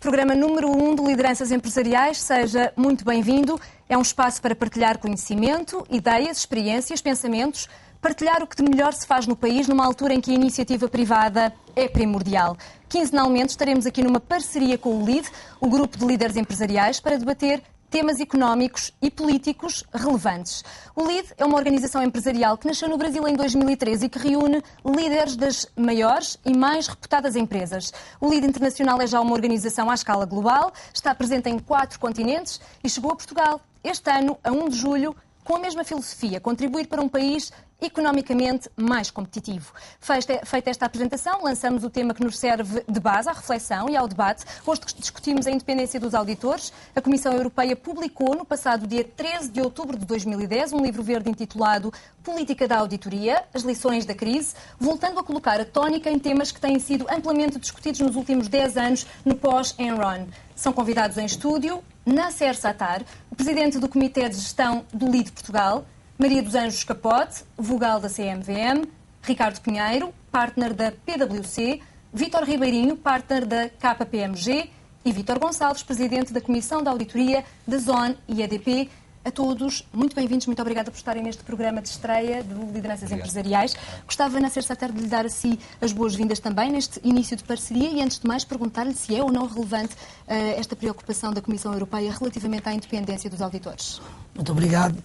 programa número 1 de Lideranças Empresariais. Seja muito bem-vindo. É um espaço para partilhar conhecimento, ideias, experiências, pensamentos, partilhar o que de melhor se faz no país numa altura em que a iniciativa privada é primordial. Quinzenalmente estaremos aqui numa parceria com o LIDE, o Grupo de Líderes Empresariais, para debater temas económicos e políticos relevantes. O LIDE é uma organização empresarial que nasceu no Brasil em 2013 e que reúne líderes das maiores e mais reputadas empresas. O LIDE Internacional é já uma organização à escala global, está presente em 4 continentes e chegou a Portugal este ano, a 1 de julho, com a mesma filosofia, contribuir para um país economicamente mais competitivo. Feita esta apresentação, lançamos o tema que nos serve de base à reflexão e ao debate. Hoje discutimos a independência dos auditores. A Comissão Europeia publicou no passado dia 13 de outubro de 2010 um livro verde intitulado Política da Auditoria, as lições da crise, voltando a colocar a tónica em temas que têm sido amplamente discutidos nos últimos 10 anos no pós-Enron. São convidados em estúdio Nasser Sattar, o presidente do Comitê de Gestão do LIDE Portugal, Maria dos Anjos Capote, vogal da CMVM, Ricardo Pinheiro, partner da PwC, Vítor Ribeirinho, partner da KPMG e Vítor Gonçalves, presidente da Comissão de Auditoria da Zone e EDP. A todos, muito bem-vindos, muito obrigada por estarem neste programa de estreia de Lideranças Empresariais. Gostava, Nasser Sattar, de lhe dar assim as boas-vindas também neste início de parceria e, antes de mais, perguntar-lhe se é ou não relevante esta preocupação da Comissão Europeia relativamente à independência dos auditores. Muito obrigado.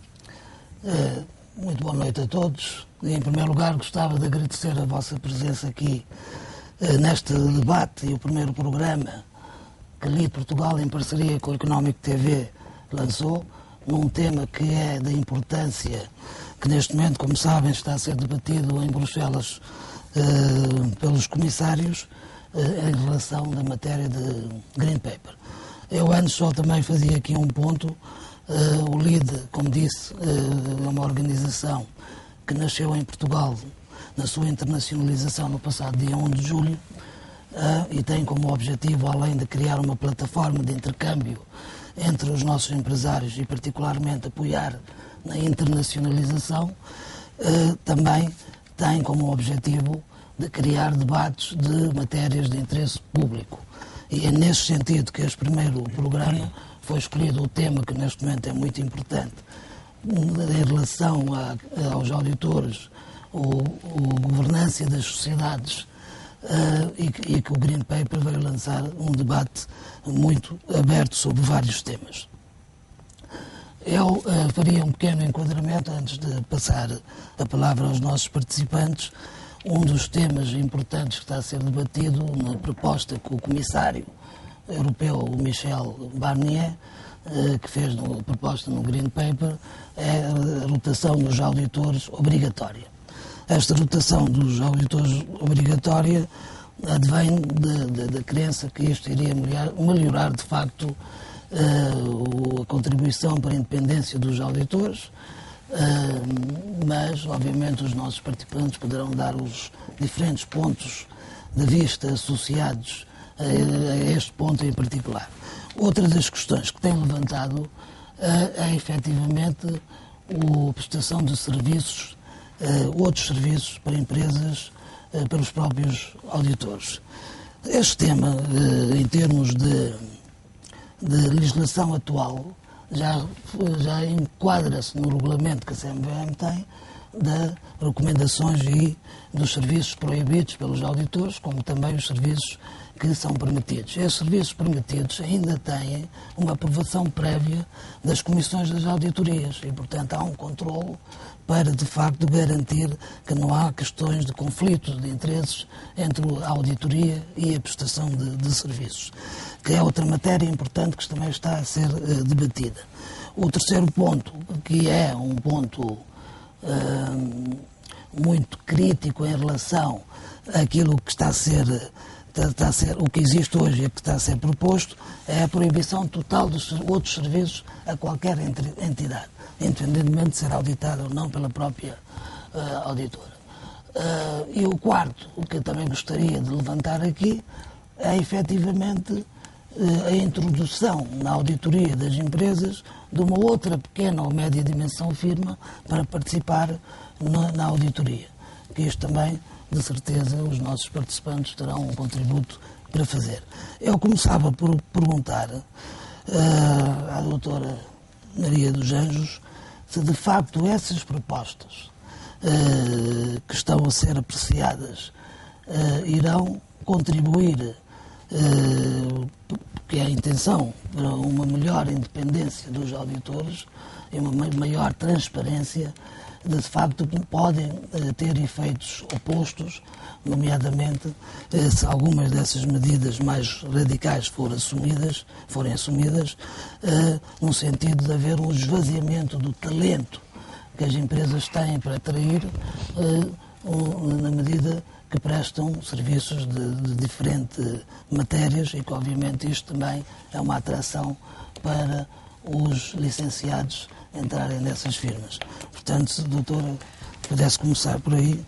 Muito boa noite a todos. Em primeiro lugar, gostava de agradecer a vossa presença aqui neste debate e o primeiro programa que LIDE Portugal, em parceria com o Económico TV, lançou, num tema que é da importância, que neste momento, como sabem, está a ser debatido em Bruxelas pelos comissários em relação da matéria de Green Paper. Eu antes só também fazia aqui um ponto. O LIDE, como disse, é uma organização que nasceu em Portugal na sua internacionalização no passado dia 1 de julho e tem como objetivo, além de criar uma plataforma de intercâmbio entre os nossos empresários e particularmente apoiar na internacionalização, também tem como objetivo de criar debates de matérias de interesse público. E é nesse sentido que este primeiro programa foi escolhido o tema que neste momento é muito importante em relação aos auditores, a governança das sociedades, e que o Green Paper veio lançar um debate muito aberto sobre vários temas. Eu faria um pequeno enquadramento antes de passar a palavra aos nossos participantes. Um dos temas importantes que está a ser debatido na proposta que o Comissário Europeu, o Michel Barnier, que fez a proposta no Green Paper, é a rotação dos auditores obrigatória. Esta rotação dos auditores obrigatória advém da crença que isto iria melhorar de facto a contribuição para a independência dos auditores, mas obviamente os nossos participantes poderão dar os diferentes pontos de vista associados a este ponto em particular. Outra das questões que tem levantado é efetivamente a prestação de serviços, outros serviços para empresas, para os próprios auditores. Este tema, em termos de legislação atual, já enquadra-se no regulamento que a CMVM tem, de recomendações e dos serviços proibidos pelos auditores, como também os serviços que são permitidos. Esses serviços permitidos ainda têm uma aprovação prévia das comissões das auditorias e, portanto, há um controlo para, de facto, garantir que não há questões de conflitos de interesses entre a auditoria e a prestação de serviços, que é outra matéria importante que também está a ser debatida. O terceiro ponto, que é um ponto muito crítico em relação àquilo que está a ser, o que existe hoje e o que está a ser proposto, é a proibição total dos outros serviços a qualquer entidade, independentemente de ser auditada ou não pela própria auditora. E o quarto, o que eu também gostaria de levantar aqui, é efetivamente a introdução na auditoria das empresas de uma outra pequena ou média dimensão firma para participar na auditoria. Que isto também, de certeza, os nossos participantes terão um contributo para fazer. Eu começava por perguntar à doutora Maria dos Anjos se de facto essas propostas que estão a ser apreciadas irão contribuir, porque é a intenção, para uma melhor independência dos auditores e uma maior transparência, de facto podem ter efeitos opostos, nomeadamente se algumas dessas medidas mais radicais forem assumidas, no sentido de haver um esvaziamento do talento que as empresas têm para atrair, na medida que prestam serviços de diferentes matérias e que, obviamente, isto também é uma atração para os licenciados entrarem nessas firmas. Portanto, se a doutora pudesse começar por aí.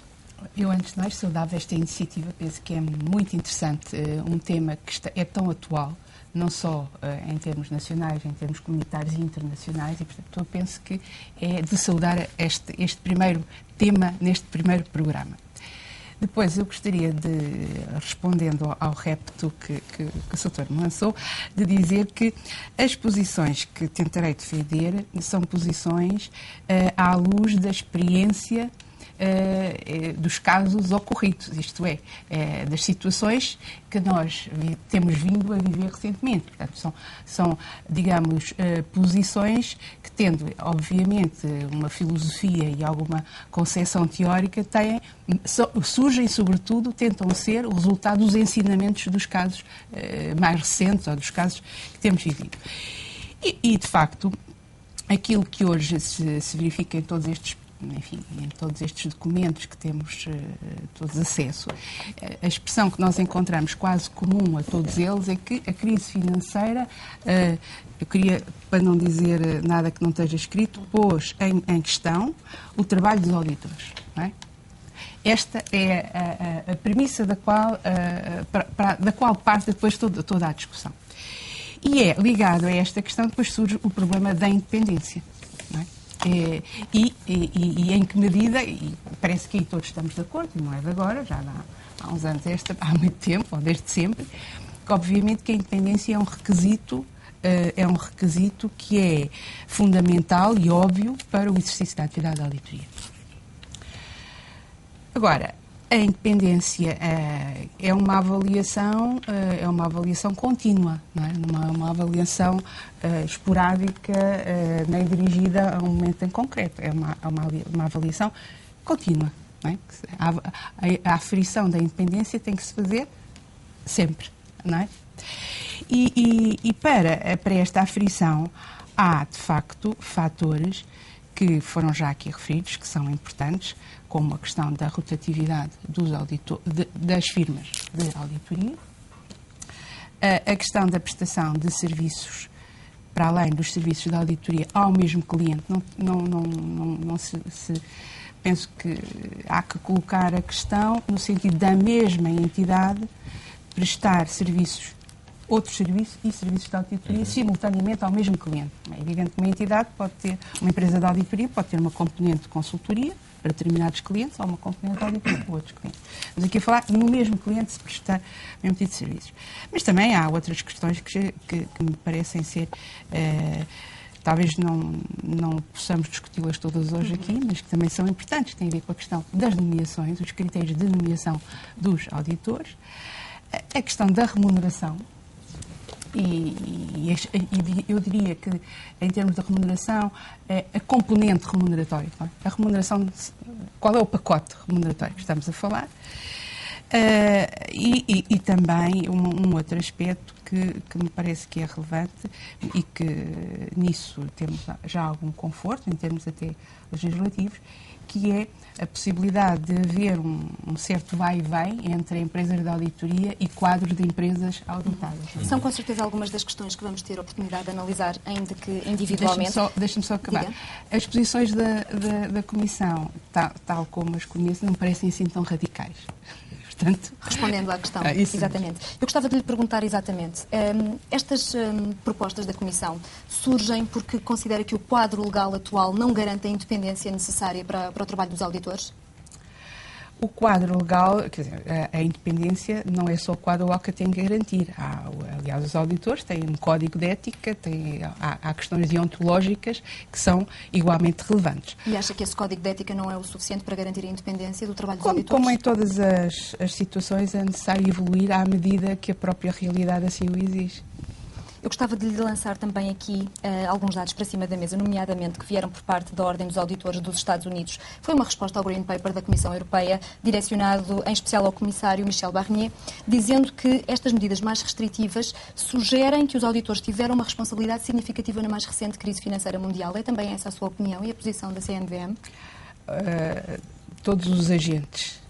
Eu, antes de mais, saudava esta iniciativa. Penso que é muito interessante, um tema que é tão atual, não só em termos nacionais, em termos comunitários e internacionais, e, portanto, eu penso que é de saudar este primeiro tema neste primeiro programa. Depois, eu gostaria de, respondendo ao repto que o Sr. me lançou, de dizer que as posições que tentarei defender são posições à luz da experiência dos casos ocorridos, isto é, das situações que nós temos vindo a viver recentemente. Portanto, são digamos, posições que, tendo, obviamente, uma filosofia e alguma concepção teórica, surgem, sobretudo, tentam ser o resultado dos ensinamentos dos casos mais recentes ou dos casos que temos vivido. E de facto, aquilo que hoje se verifica em todos estes documentos que temos todos acesso, a expressão que nós encontramos quase comum a todos eles é que a crise financeira, eu queria, para não dizer nada que não esteja escrito, pôs em questão o trabalho dos auditores. Não é? Esta é a premissa da qual parte depois toda a discussão. E é ligado a esta questão depois surge o problema da independência. Não é? E em que medida, e parece que aí todos estamos de acordo, e não é de agora, já há uns anos, há muito tempo, ou desde sempre, que obviamente que a independência é um requisito que é fundamental e óbvio para o exercício da atividade de auditoria. Agora, a independência é uma avaliação contínua, não é? Uma avaliação esporádica, nem dirigida a um momento em concreto. É uma avaliação contínua. Não é? A aferição da independência tem que se fazer sempre, não é? E para esta aferição há, de facto, fatores que foram já aqui referidos, que são importantes, como a questão da rotatividade das firmas de auditoria, a questão da prestação de serviços para além dos serviços de auditoria ao mesmo cliente. Penso que há que colocar a questão no sentido da mesma entidade prestar outros serviços e serviços de auditoria simultaneamente ao mesmo cliente. É evidente que uma entidade pode ter, uma empresa de auditoria pode ter uma componente de consultoria para determinados clientes ou uma componente de auditoria para outros clientes. Mas aqui a falar, no mesmo cliente se prestar o mesmo tipo de serviços. Mas também há outras questões que me parecem ser, talvez não possamos discuti-las todas hoje aqui, mas que também são importantes, que têm a ver com a questão das nomeações, os critérios de nomeação dos auditores, a questão da remuneração. E eu diria que, em termos de remuneração, a componente remuneratória. A remuneração, qual é o pacote remuneratório que estamos a falar? E também um outro aspecto que me parece que é relevante e que nisso temos já algum conforto, em termos até legislativos, que é a possibilidade de haver um certo vai e vem entre empresas de auditoria e quadros de empresas auditadas. São com certeza algumas das questões que vamos ter a oportunidade de analisar, ainda que individualmente. Deixa-me só acabar. Diga. As posições da Comissão, tal como as conheço, não parecem assim tão radicais. Portanto, respondendo à questão, exatamente. Eu gostava de lhe perguntar exatamente, estas propostas da Comissão surgem porque considera que o quadro legal atual não garante a independência necessária para o trabalho dos auditores? O quadro legal, quer dizer, a independência não é só o quadro legal que a tem que garantir. Aliás, os auditores têm um código de ética, há questões deontológicas que são igualmente relevantes. E acha que esse código de ética não é o suficiente para garantir a independência do trabalho dos auditores? Como em todas as situações, é necessário evoluir à medida que a própria realidade assim o exige. Eu gostava de lhe lançar também aqui alguns dados para cima da mesa, nomeadamente que vieram por parte da Ordem dos Auditores dos Estados Unidos. Foi uma resposta ao Green Paper da Comissão Europeia, direcionado em especial ao Comissário Michel Barnier, dizendo que estas medidas mais restritivas sugerem que os auditores tiveram uma responsabilidade significativa na mais recente crise financeira mundial. É também essa a sua opinião e a posição da CNVM? Todos os agentes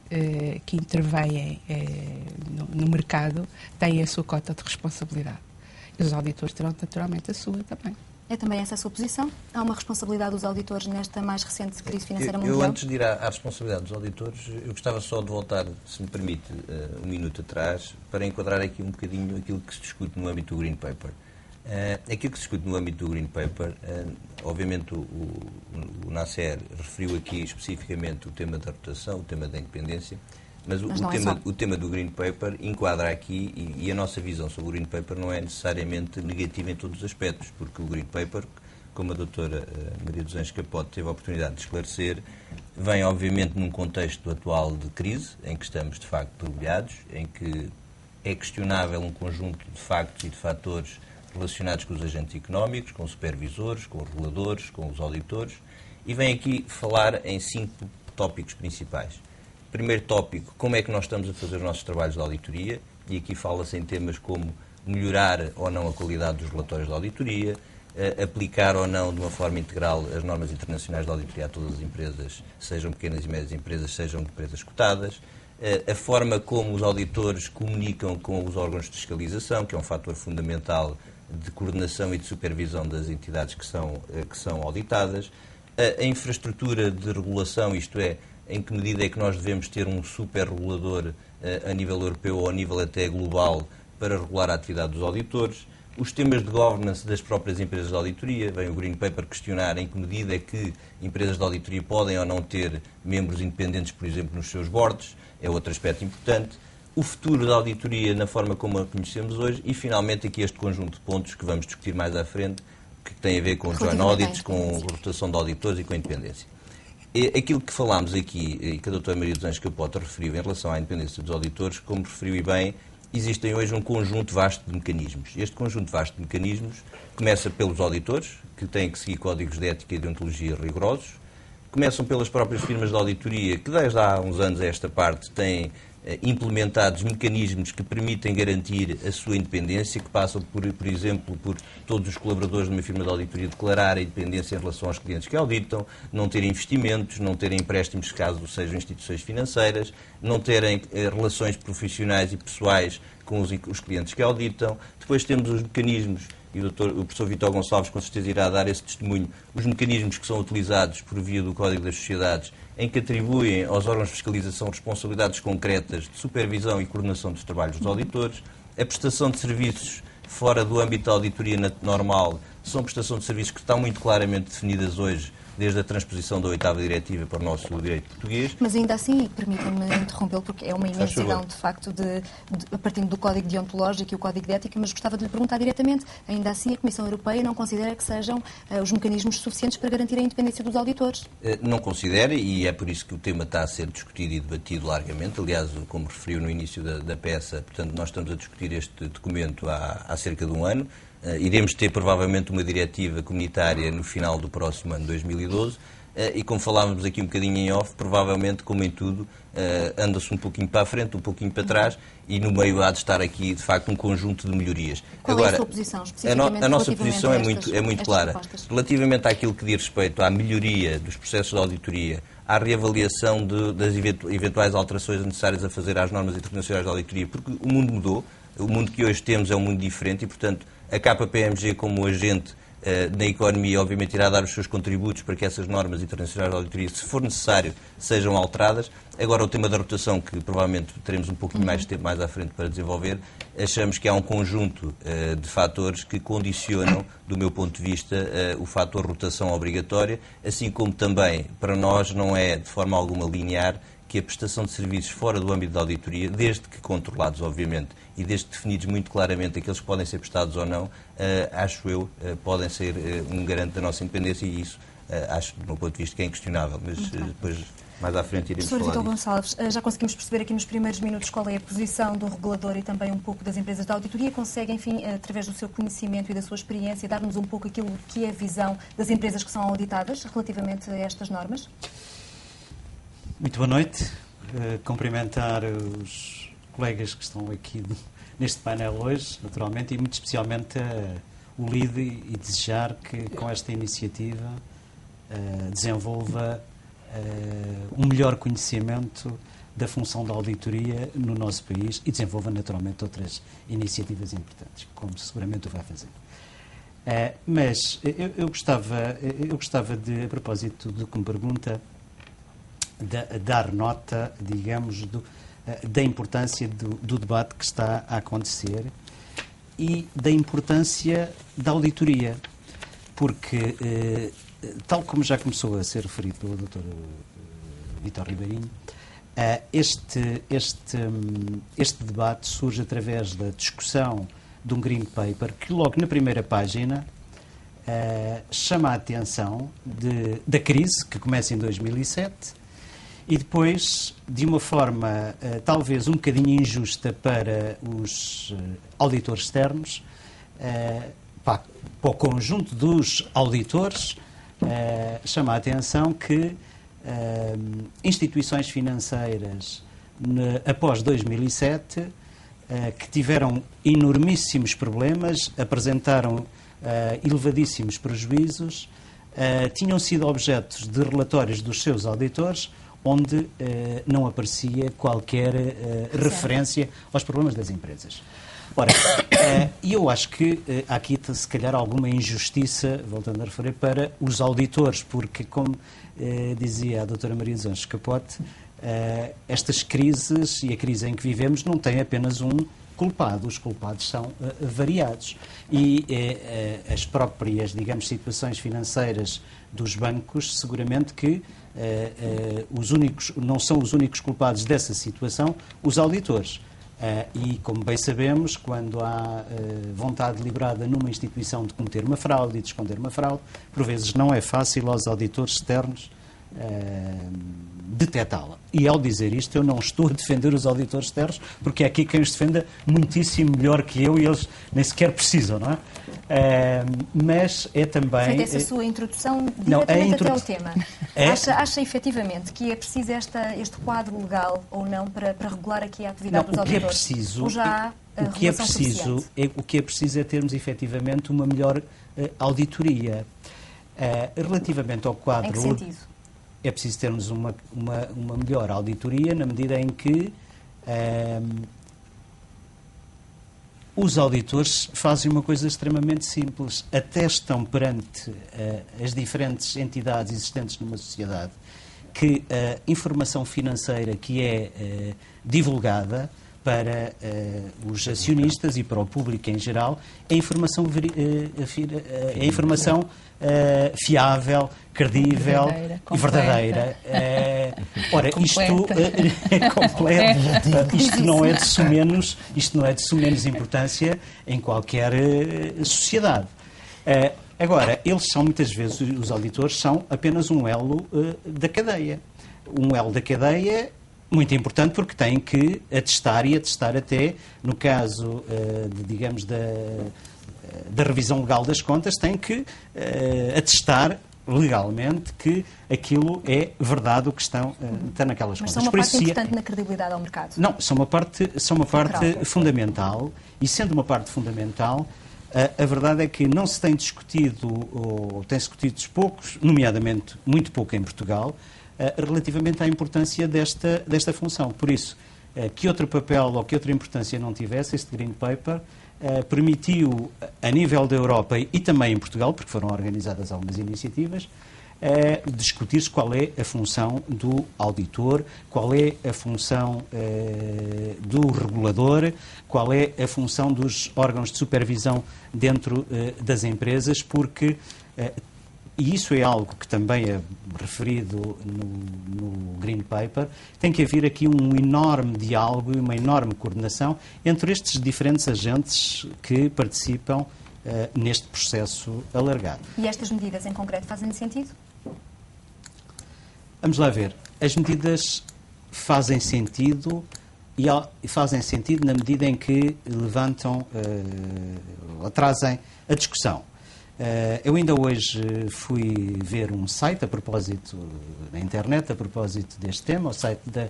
que intervêm no mercado têm a sua cota de responsabilidade. E os auditores terão naturalmente a sua também. É também essa a sua posição? Há uma responsabilidade dos auditores nesta mais recente crise financeira mundial? Eu antes de ir à responsabilidade dos auditores, eu gostava só de voltar, se me permite, um minuto atrás, para enquadrar aqui um bocadinho aquilo que se discute no âmbito do Green Paper. Aquilo que se discute no âmbito do Green Paper, obviamente o Nasser referiu aqui especificamente o tema da rotação, o tema da independência, mas o tema do Green Paper enquadra aqui, e a nossa visão sobre o Green Paper não é necessariamente negativa em todos os aspectos, porque o Green Paper, como a doutora Maria dos Anjos Capote teve a oportunidade de esclarecer, vem obviamente num contexto atual de crise, em que estamos de facto mergulhados, em que é questionável um conjunto de factos e de fatores relacionados com os agentes económicos, com os supervisores, com os reguladores, com os auditores, e vem aqui falar em 5 tópicos principais. Primeiro tópico, como é que nós estamos a fazer os nossos trabalhos de auditoria, e aqui fala-se em temas como melhorar ou não a qualidade dos relatórios de auditoria, aplicar ou não de uma forma integral as normas internacionais de auditoria a todas as empresas, sejam pequenas e médias empresas, sejam empresas cotadas, a forma como os auditores comunicam com os órgãos de fiscalização, que é um fator fundamental de coordenação e de supervisão das entidades que são auditadas, a infraestrutura de regulação, isto é, em que medida é que nós devemos ter um super-regulador a nível europeu ou a nível até global para regular a atividade dos auditores, os temas de governance das próprias empresas de auditoria, vem o Green Paper questionar em que medida é que empresas de auditoria podem ou não ter membros independentes, por exemplo, nos seus boards, é outro aspecto importante, o futuro da auditoria na forma como a conhecemos hoje e, finalmente, aqui este conjunto de pontos que vamos discutir mais à frente, que tem a ver com os joint audits, com a rotação de auditores e com a independência. Aquilo que falámos aqui, e que a doutora Maria dos Anjos Capote referiu em relação à independência dos auditores, como referiu e bem, existem hoje um conjunto vasto de mecanismos. Este conjunto vasto de mecanismos começa pelos auditores, que têm que seguir códigos de ética e de deontologia rigorosos, começam pelas próprias firmas de auditoria, que desde há uns anos a esta parte têm implementados mecanismos que permitem garantir a sua independência, que passam, por exemplo, por todos os colaboradores de uma firma de auditoria declarar a independência em relação aos clientes que auditam, não terem investimentos, não terem empréstimos, caso sejam instituições financeiras, não terem relações profissionais e pessoais com os clientes que auditam. Depois temos os mecanismos, e o professor Vítor Gonçalves com certeza irá dar esse testemunho, os mecanismos que são utilizados por via do Código das Sociedades, em que atribuem aos órgãos de fiscalização responsabilidades concretas de supervisão e coordenação dos trabalhos dos auditores, a prestação de serviços fora do âmbito da auditoria normal, são prestação de serviços que estão muito claramente definidas hoje, desde a transposição da 8ª Diretiva para o nosso direito português. Mas ainda assim, permita-me interrompê-lo, porque é uma imensidão, de facto, partindo do Código Deontológico e o Código de Ética, mas gostava de lhe perguntar diretamente, ainda assim a Comissão Europeia não considera que sejam os mecanismos suficientes para garantir a independência dos auditores? Não considera, e é por isso que o tema está a ser discutido e debatido largamente. Aliás, como referiu no início da peça, portanto, nós estamos a discutir este documento há cerca de um ano. Iremos ter provavelmente uma diretiva comunitária no final do próximo ano, 2012, e como falávamos aqui um bocadinho em off, provavelmente, como em tudo, anda-se um pouquinho para a frente, um pouquinho para trás, e no meio há de estar aqui, de facto, um conjunto de melhorias. Qual é a sua posição, especificamente? A nossa posição é muito clara. Propostas? Relativamente àquilo que diz respeito à melhoria dos processos de auditoria, à reavaliação das eventuais alterações necessárias a fazer às normas internacionais de auditoria, porque o mundo mudou, o mundo que hoje temos é um mundo diferente e, portanto, a KPMG, como agente na economia, obviamente irá dar os seus contributos para que essas normas internacionais de auditoria, se for necessário, sejam alteradas. Agora, o tema da rotação, que provavelmente teremos um pouquinho mais de tempo mais à frente para desenvolver, achamos que há um conjunto de fatores que condicionam, do meu ponto de vista, o fator rotação obrigatória, assim como também, para nós, não é de forma alguma linear que a prestação de serviços fora do âmbito da auditoria, desde que controlados, obviamente, e desde que definidos muito claramente aqueles que podem ser prestados ou não, acho eu, podem ser um garante da nossa independência e isso, acho, do meu ponto de vista, que é inquestionável. Mas depois, mais à frente, iremos falar Professor disso. Vitor Gonçalves, já conseguimos perceber aqui nos primeiros minutos qual é a posição do regulador e também um pouco das empresas da auditoria. Consegue, enfim, através do seu conhecimento e da sua experiência, dar-nos um pouco aquilo que é a visão das empresas que são auditadas relativamente a estas normas? Muito boa noite. Cumprimentar os colegas que estão aqui neste painel hoje, naturalmente, e muito especialmente o LIDE e desejar que com esta iniciativa desenvolva um melhor conhecimento da função da auditoria no nosso país e desenvolva naturalmente outras iniciativas importantes, como seguramente o vai fazer. Mas eu gostava de, a propósito do que me pergunta, dar nota, digamos, da importância do debate que está a acontecer e da importância da auditoria, porque, tal como já começou a ser referido pelo Dr. Vítor Ribeirinho, este debate surge através da discussão de um Green Paper que logo na primeira página chama a atenção da crise que começa em 2007 e depois, de uma forma talvez um bocadinho injusta para os auditores externos, para o conjunto dos auditores, chama a atenção que instituições financeiras, após 2007, que tiveram enormíssimos problemas, apresentaram elevadíssimos prejuízos, tinham sido objetos de relatórios dos seus auditores, onde não aparecia qualquer referência aos problemas das empresas. Ora, eu acho que há aqui, se calhar, alguma injustiça, voltando a referir, para os auditores, porque, como dizia a doutora Maria dos Anjos Capote, estas crises e a crise em que vivemos não tem apenas um culpado, os culpados são variados. E as próprias, digamos, situações financeiras dos bancos, seguramente que não são os únicos culpados dessa situação, os auditores. E, como bem sabemos, quando há vontade deliberada numa instituição de cometer uma fraude e de esconder uma fraude, por vezes não é fácil aos auditores externos detectá-la. E, ao dizer isto, eu não estou a defender os auditores externos, porque é aqui quem os defenda muitíssimo melhor que eu e eles nem sequer precisam, não é? Mas é também... Feita essa sua introdução diretamente até ao tema. Acha efetivamente que é preciso este quadro legal ou não para regular aqui a atividade dos auditores? Ou já há regulação suficiente? O que é preciso é termos efetivamente uma melhor auditoria. Relativamente ao quadro... Em que sentido? É preciso termos uma melhor auditoria na medida em que os auditores fazem uma coisa extremamente simples. Atestam perante as diferentes entidades existentes numa sociedade que a informação financeira que é divulgada para os acionistas e para o público em geral é informação fiável, credível e verdadeira. Ora, isto não é de sumenos, importância em qualquer sociedade. Agora, eles são muitas vezes, os auditores são apenas um elo da cadeia. Um elo da cadeia muito importante porque têm que atestar até, no caso, digamos, da revisão legal das contas, têm que atestar legalmente que aquilo é verdade o que está naquelas contas. Mas contas. são uma parte importante na credibilidade ao mercado? Não, são uma parte fundamental, e sendo uma parte fundamental, a verdade é que não se tem discutido, ou tem-se discutido poucos, nomeadamente muito pouco em Portugal, relativamente à importância desta função. Por isso, que outro papel ou que outra importância não tivesse, este Green Paper permitiu, a nível da Europa e também em Portugal, porque foram organizadas algumas iniciativas, discutir-se qual é a função do auditor, qual é a função do regulador, qual é a função dos órgãos de supervisão dentro das empresas, porque e isso é algo que também é referido no Green Paper, tem que haver aqui um enorme diálogo e uma enorme coordenação entre estes diferentes agentes que participam neste processo alargado. E estas medidas em concreto fazem sentido? Vamos lá ver. As medidas fazem sentido e fazem sentido na medida em que levantam ou trazem a discussão. Eu ainda hoje fui ver um site a propósito, na internet, a propósito deste tema, o site da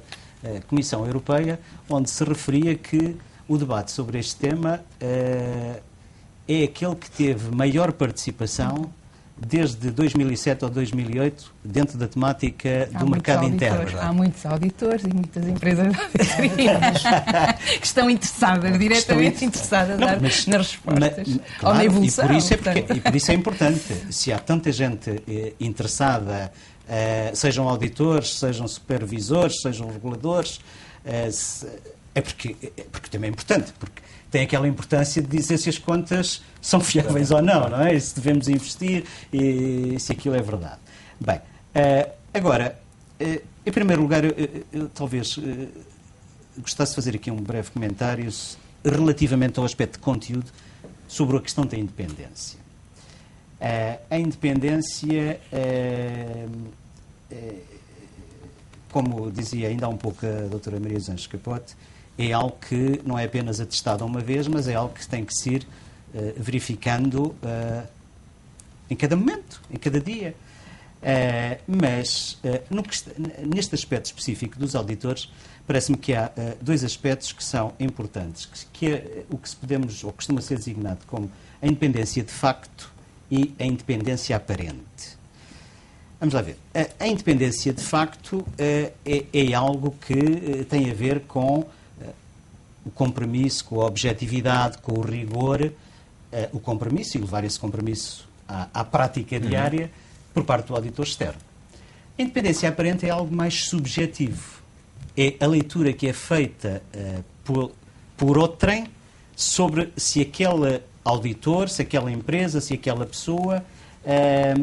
Comissão Europeia, onde se referia que o debate sobre este tema é aquele que teve maior participação desde 2007 ou 2008 dentro da temática do mercado interno. Há muitos auditores e muitas empresas de auditoria que estão interessadas, diretamente interessadas nas respostas ou na evolução. E por isso é importante. Se há tanta gente interessada, sejam auditores, sejam supervisores, sejam reguladores, é porque também é importante, porque tem aquela importância de dizer se as contas são fiáveis ou não é? E se devemos investir e se aquilo é verdade. Bem, agora, em primeiro lugar, eu talvez gostasse de fazer aqui um breve comentário relativamente ao aspecto de conteúdo sobre a questão da independência. A independência, como dizia ainda há um pouco a doutora Maria dos Anjos Capote, é algo que não é apenas atestado uma vez, mas é algo que tem que se ir verificando em cada momento, em cada dia. Mas neste aspecto específico dos auditores, parece-me que há dois aspectos que são importantes, que é o que podemos, ou costuma ser designado como a independência de facto e a independência aparente. Vamos lá ver. A independência de facto é algo que tem a ver com o compromisso, com a objetividade, com o rigor, o compromisso e levar esse compromisso à prática diária por parte do auditor externo. A independência aparente é algo mais subjetivo. É a leitura que é feita por outrem sobre se aquele auditor, se aquela empresa, se aquela pessoa é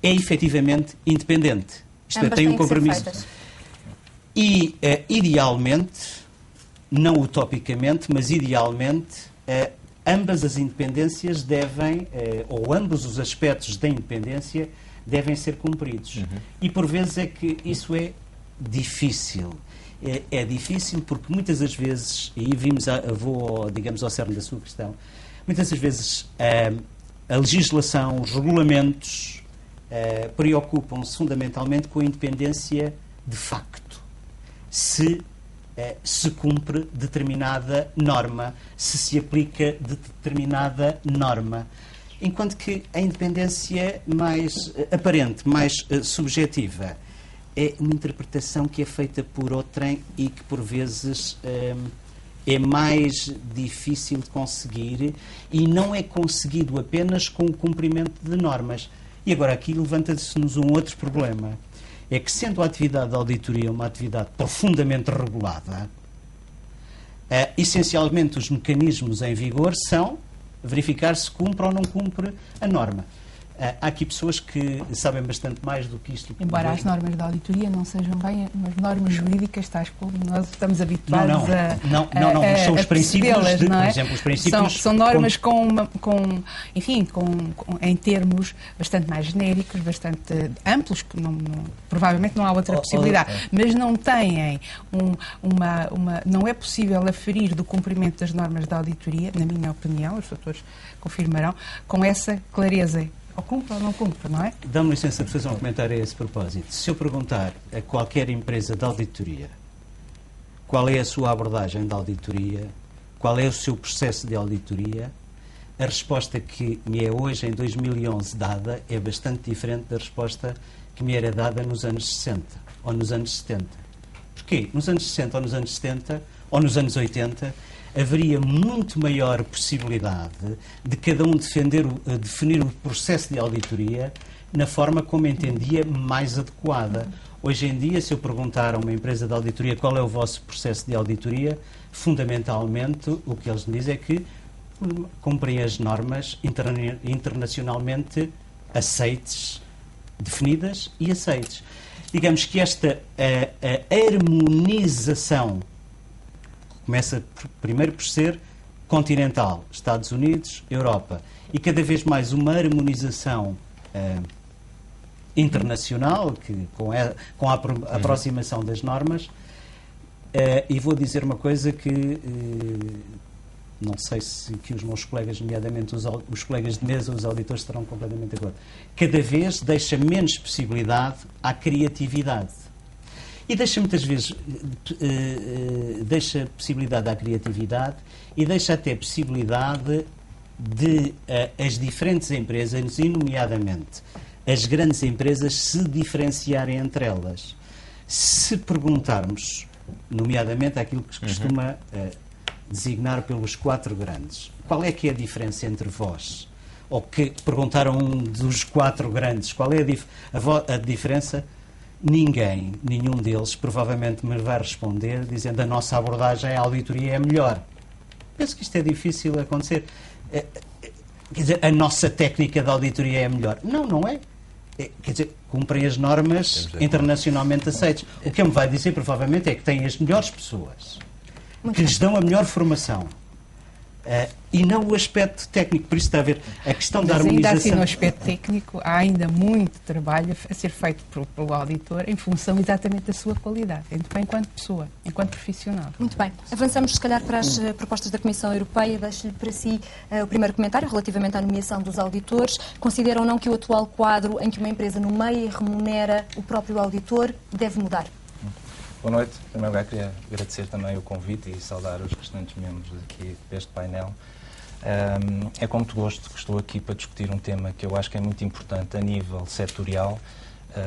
efetivamente independente. Isto é, tem um compromisso. E, idealmente, não utopicamente, mas idealmente, ambas as independências devem, ou ambos os aspectos da independência devem ser cumpridos. E por vezes é que isso é difícil. É difícil porque muitas das vezes, e aí vou, digamos, ao cerne da sua questão, muitas das vezes a legislação, os regulamentos preocupam-se fundamentalmente com a independência de facto. Se cumpre determinada norma, se aplica determinada norma. Enquanto que a independência mais aparente, mais subjetiva, é uma interpretação que é feita por outrem e que, por vezes, é mais difícil de conseguir e não é conseguido apenas com o cumprimento de normas. E agora aqui levanta-se-nos um outro problema. É que, sendo a atividade de auditoria uma atividade profundamente regulada, essencialmente os mecanismos em vigor são verificar se cumpre ou não cumpre a norma. Há aqui pessoas que sabem bastante mais do que isto. Embora as normas da auditoria não sejam bem as normas jurídicas tais como nós estamos habituados mas são os princípios, não é? Por exemplo, os princípios... São normas em termos bastante mais genéricos, bastante amplos, que provavelmente não há outra possibilidade, mas não têm não é possível aferir do cumprimento das normas da auditoria, na minha opinião, os doutores confirmarão, com essa clareza. Ou cumpre ou não cumpre, não é? Dá-me licença de fazer um comentário a esse propósito. Se eu perguntar a qualquer empresa de auditoria qual é a sua abordagem de auditoria, qual é o seu processo de auditoria, a resposta que me é hoje, em 2011, dada é bastante diferente da resposta que me era dada nos anos 60 ou nos anos 70. Porquê? Nos anos 60 ou nos anos 70 ou nos anos 80 haveria muito maior possibilidade de cada um definir o processo de auditoria na forma como entendia mais adequada. Hoje em dia, se eu perguntar a uma empresa de auditoria qual é o vosso processo de auditoria, fundamentalmente o que eles me dizem é que cumprem as normas internacionalmente aceites, definidas e aceites. Digamos que esta a harmonização começa primeiro por ser continental, Estados Unidos, Europa, e cada vez mais uma harmonização internacional, que, com a aproximação das normas, e vou dizer uma coisa que não sei se que os meus colegas, nomeadamente os colegas de mesa, os auditores, estarão completamente de acordo. Cada vez deixa menos possibilidade à criatividade. E deixa muitas vezes deixa possibilidade à criatividade e deixa até possibilidade de as diferentes empresas, e nomeadamente as grandes empresas, se diferenciarem entre elas. Se perguntarmos, nomeadamente aquilo que se costuma designar pelos 4 grandes, qual é que é a diferença entre vós? Ou que perguntaram um dos 4 grandes, qual é a diferença? Nenhum deles provavelmente me vai responder dizendo a nossa abordagem à auditoria é melhor. Penso que isto é difícil acontecer. Quer dizer, a nossa técnica de auditoria é melhor. Não é. Quer dizer, cumprem as normas internacionalmente aceitas. O que me vai dizer, provavelmente, é que têm as melhores pessoas, que lhes dão a melhor formação. E não o aspecto técnico. Por isso está a ver a questão da harmonização. Ainda assim, no aspecto técnico, há ainda muito trabalho a ser feito pelo auditor em função exatamente da sua qualidade, enquanto pessoa, enquanto profissional. Muito bem. Avançamos, se calhar, para as propostas da Comissão Europeia. Deixo-lhe para si o primeiro comentário relativamente à nomeação dos auditores. Consideram ou não que o atual quadro em que uma empresa nomeia e remunera o próprio auditor deve mudar? Boa noite. Em primeiro lugar, queria agradecer também o convite e saudar os restantes membros aqui deste painel. É com muito gosto que estou aqui para discutir um tema que eu acho que é muito importante a nível setorial,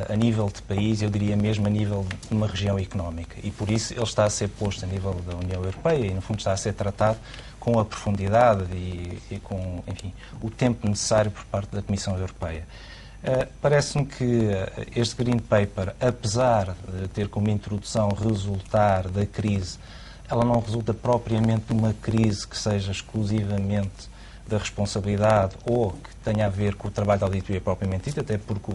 a nível de país, eu diria mesmo a nível de uma região económica. E por isso ele está a ser posto a nível da União Europeia e, no fundo, está a ser tratado com a profundidade e com, enfim, o tempo necessário por parte da Comissão Europeia. Parece-me que este Green Paper, apesar de ter como introdução resultar da crise, ela não resulta propriamente de uma crise que seja exclusivamente da responsabilidade ou que tenha a ver com o trabalho da auditoria propriamente dito, até porque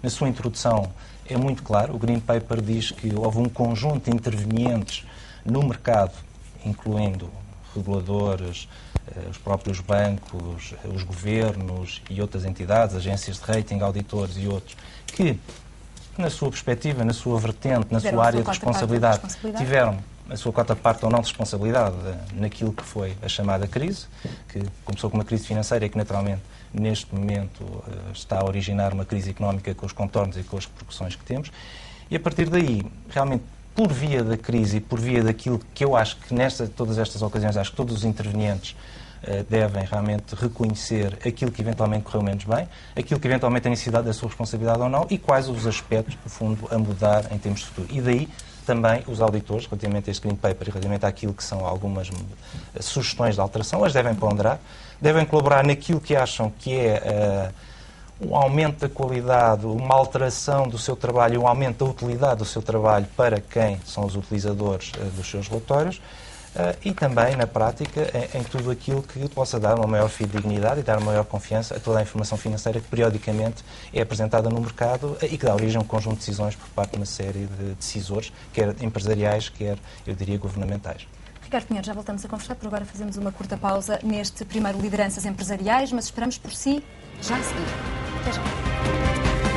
na sua introdução é muito claro, o Green Paper diz que houve um conjunto de intervenientes no mercado, incluindo reguladores, os próprios bancos, os governos e outras entidades, agências de rating, auditores e outros, que, na sua perspectiva, na sua vertente, na sua área de responsabilidade, tiveram a sua cota-parte ou não de responsabilidade naquilo que foi a chamada crise, que começou com uma crise financeira e que, naturalmente, neste momento está a originar uma crise económica com os contornos e com as repercussões que temos. E, a partir daí, realmente, por via da crise e por via daquilo que eu acho que todas estas ocasiões, acho que todos os intervenientes devem realmente reconhecer aquilo que eventualmente correu menos bem, aquilo que eventualmente tem necessidade da sua responsabilidade ou não e quais os aspectos, no fundo, a mudar em termos de futuro. E daí também os auditores, relativamente a este Green Paper e relativamente àquilo que são algumas sugestões de alteração, as devem ponderar, devem colaborar naquilo que acham que é um aumento da qualidade, uma alteração do seu trabalho, um aumento da utilidade do seu trabalho para quem são os utilizadores dos seus relatórios e também, na prática, em tudo aquilo que possa dar uma maior fidedignidade e dar uma maior confiança a toda a informação financeira que periodicamente é apresentada no mercado e que dá origem a um conjunto de decisões por parte de uma série de decisores, quer empresariais, quer, eu diria, governamentais. Ricardo Pinheiro, já voltamos a conversar, por agora fazemos uma curta pausa neste primeiro Lideranças Empresariais, mas esperamos por si já a seguir. Até já.